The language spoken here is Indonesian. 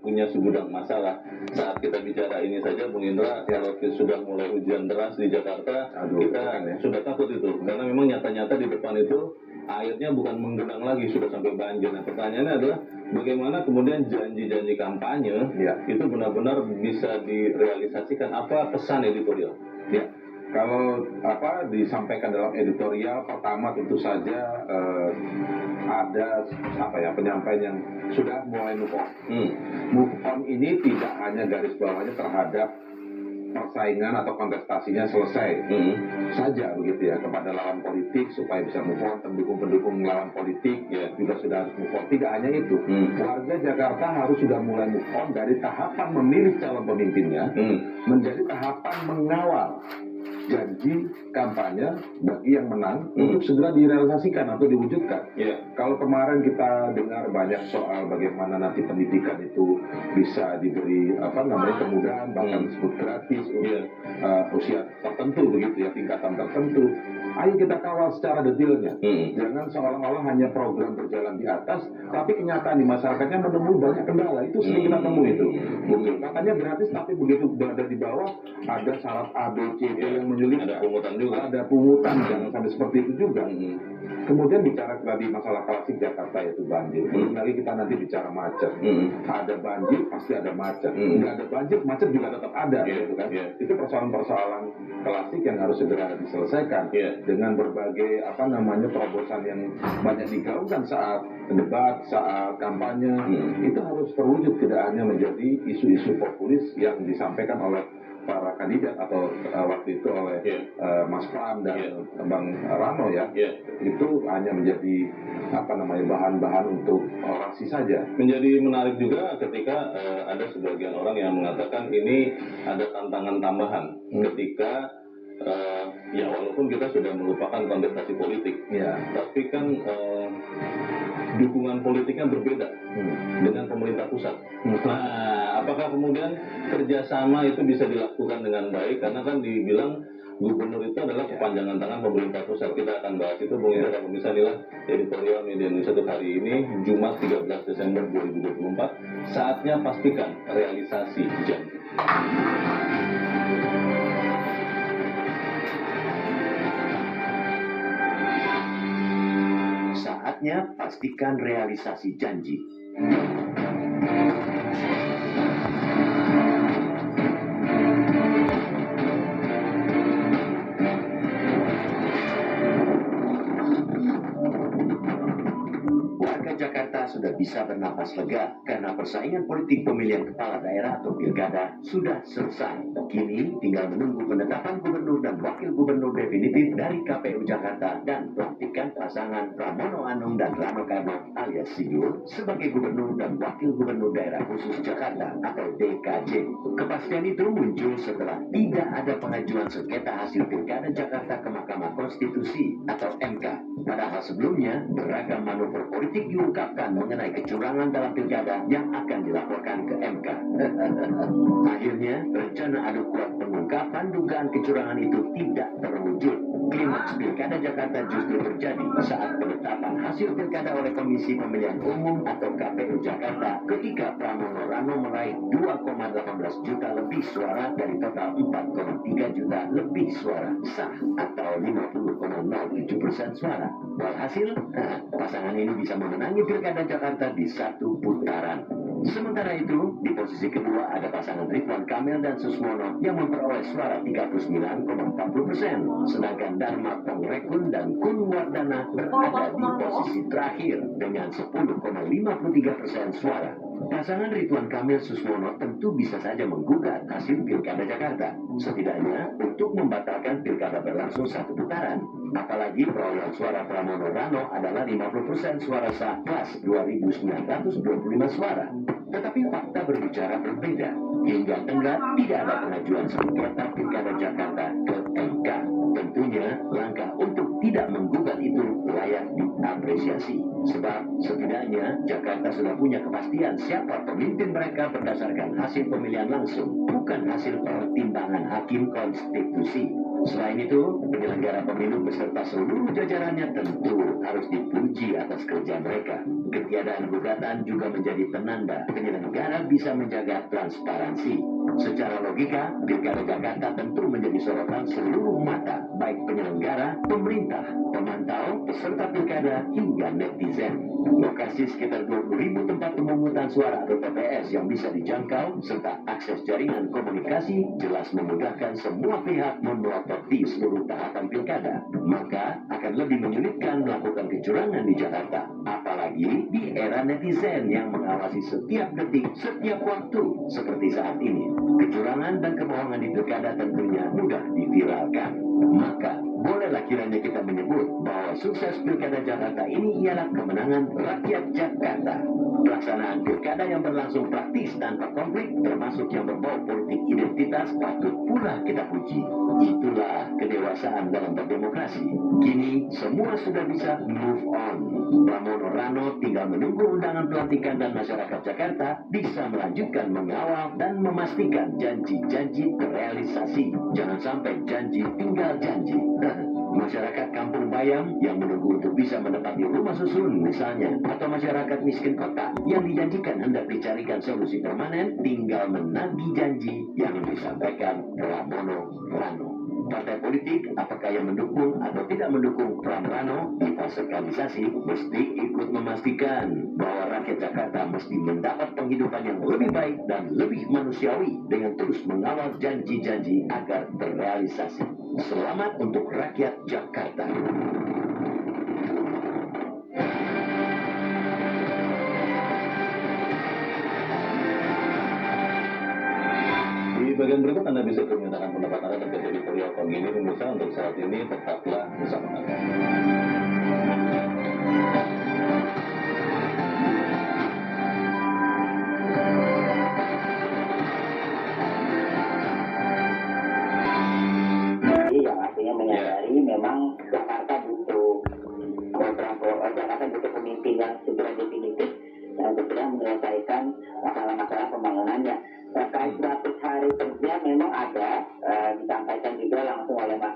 punya segudang masalah. Saat kita bicara ini saja, Bung Indra, kalau sudah mulai hujan deras di Jakarta, kita sudah takut itu. Karena memang nyata-nyata di depan itu airnya bukan menggenang lagi, sudah sampai banjir. Nah, pertanyaannya adalah bagaimana kemudian janji-janji kampanye itu benar-benar bisa direalisasikan. Apa pesan editorial? Ya, kalau disampaikan dalam editorial, pertama tentu saja ada penyampaian yang sudah mulai move on. Move on ini tidak hanya garis bawahnya terhadap persaingan atau kontestasinya selesai saja begitu ya, kepada lawan politik supaya bisa move on, pendukung lawan politik juga sudah harus move on. Tidak hanya itu, warga Jakarta harus sudah mulai move on dari tahapan memilih calon pemimpinnya menjadi tahapan mengawal janji kampanye bagi yang menang untuk segera direalisasikan atau diwujudkan. Kalau kemarin kita dengar banyak soal bagaimana nanti pendidikan itu bisa diberi kemudahan, bahkan disebut gratis usia tertentu begitu ya, tingkatan tertentu. Ayo kita kawal secara detailnya. Jangan seolah-olah hanya program berjalan di atas, tapi kenyataan di masyarakatnya menemui banyak kendala. Itu sering kita temui itu. Katanya gratis, tapi begitu berada di bawah ada syarat A, B, C, D yang menyulit. Ada pungutan juga. Ada pungutan, jangan sampai seperti itu juga. Kemudian bicara tadi masalah klasik Jakarta yaitu banjir. Belum lagi kita nanti bicara macet. Ada banjir pasti ada macet. Nggak ada banjir, macet juga tetap ada, gitu kan? Itu persoalan-persoalan klasik yang harus segera diselesaikan dengan berbagai terobosan yang banyak digaungkan saat debat, saat kampanye. Itu harus terwujud, tidak hanya menjadi isu-isu populis yang disampaikan oleh para kandidat atau waktu itu oleh Mas Pram dan Bang Rano itu hanya menjadi bahan-bahan untuk orasi saja. Menjadi menarik juga ketika ada sebagian orang yang mengatakan ini ada tantangan tambahan ketika walaupun kita sudah melupakan kontestasi politik, tapi kan dukungan politiknya berbeda dengan pemerintah pusat. Nah, apakah kemudian kerjasama itu bisa dilakukan dengan baik? Karena kan dibilang gubernur itu adalah kepanjangan tangan pemerintah pusat. Kita akan bahas itu, Bung Indra, kalau bisa inilah editorial Media Indonesia untuk hari ini, Jumat 13 Desember 2024. Saatnya pastikan realisasi janji. Saatnya pastikan realisasi janji. Warga Jakarta sudah bisa bernapas lega karena persaingan politik pemilihan kepala daerah atau pilkada sudah selesai. Kini tinggal menunggu penetapan gubernur dan wakil gubernur definitif dari KPU Jakarta dan pelantikan pasangan Pramono Anung dan Rano Karno alias Sidul sebagai gubernur dan wakil gubernur daerah khusus Jakarta atau DKJ. Kepastian itu muncul setelah tidak ada pengajuan sengketa hasil pilkada Jakarta ke Mahkamah Konstitusi atau MK. Padahal sebelumnya beragam manuver politik diungkapkan mengenai kecurangan dalam pilkada yang akan dilaporkan ke MK. Akhirnya, rencana adu kuat pengungkapan dugaan kecurangan itu tidak terwujud. Klimaks pilkada Jakarta justru terjadi saat penetapan hasil pilkada oleh Komisi Pemilihan Umum atau KPU Jakarta ketika Pramono Rano meraih 2,18 juta lebih suara dari total 4,3 juta lebih suara sah atau 50,07% suara. Walhasil, pasangan ini bisa memenangi pilkada Jakarta di satu putaran. Sementara itu, di posisi kedua ada pasangan Ridwan Kamil dan Susmono yang memperoleh suara 39,40%, sedangkan Dharma Pongrekun dan Kun Wardana berada di posisi terakhir dengan 10,53% suara. Pasangan Ridwan Kamil Susmono tentu bisa saja menggugat hasil pilkada Jakarta, setidaknya untuk membatalkan pilkada berlangsung satu putaran. Apalagi perolehan suara Pramono Rano adalah 50% suara sah plus 2.925 suara. Tetapi fakta berbicara berbeda. Hingga tenggat tidak ada pengajuan sengketa pilkada Jakarta ke MK. Tentunya langkah untuk tidak menggugat itu layak diapresiasi. Sebab setidaknya Jakarta sudah punya kepastian siapa pemimpin mereka berdasarkan hasil pemilihan langsung, bukan hasil pertimbangan hakim konstitusi. Selain itu, penyelenggara pemilu beserta seluruh jajarannya tentu harus dipuji atas kerja mereka. Ketiadaan gugatan juga menjadi penanda penyelenggara bisa menjaga transparansi. Secara logika, Pilkada Jakarta tentu menjadi sorotan seluruh mata, baik penyelenggara, pemerintah, pemantau, peserta pilkada, hingga netizen. Lokasi sekitar 20.000 tempat pemungutan suara atau TPS yang bisa dijangkau, serta akses jaringan komunikasi jelas memudahkan semua pihak memelototi seluruh tahapan pilkada. Maka akan lebih menyulitkan melakukan kecurangan di Jakarta. Apalagi di era netizen yang mengawasi setiap detik, setiap waktu, seperti saat ini. Kecurangan dan kebohongan di pilkada tentunya mudah diviralkan. Maka, bolehlah kiranya kita menyebut bahwa sukses Pilkada Jakarta ini ialah kemenangan rakyat Jakarta. Pelaksanaan pilkada yang berlangsung praktis tanpa konflik, termasuk yang berbau politik identitas, patut pula kita puji. Itulah kedewasaan dalam berdemokrasi. Kini, semua sudah bisa move on. Pramono Rano tinggal menunggu undangan pelantikan dan masyarakat Jakarta bisa melanjutkan mengawal dan memastikan janji-janji terrealisasi. Jangan sampai janji tinggal janji. Masyarakat Kampung Bayam yang menunggu untuk bisa menempati rumah susun misalnya, atau masyarakat miskin kota yang dijanjikan hendak dicarikan solusi permanen, tinggal menagih janji yang disampaikan Pramono Rano. Partai politik, apakah yang mendukung atau tidak mendukung Pram Rano di fase kanalisasi, mesti ikut memastikan bahwa rakyat Jakarta mesti mendapat penghidupan yang lebih baik dan lebih manusiawi dengan terus mengawal janji-janji agar terrealisasi. Selamat untuk rakyat Jakarta. Di bagian berikut Anda bisa menyatakan pendapat Anda terkait editorial pagi ini. Pemirsa, untuk saat ini tetaplah bersama kami. Yang artinya menyadari memang Jakarta butuh Jakarta butuh pemimpin yang segera definitif dan segera menyelesaikan masalah-masalah pembangunannya. Terkait 100 hari kerja memang ada disampaikan juga langsung oleh Mas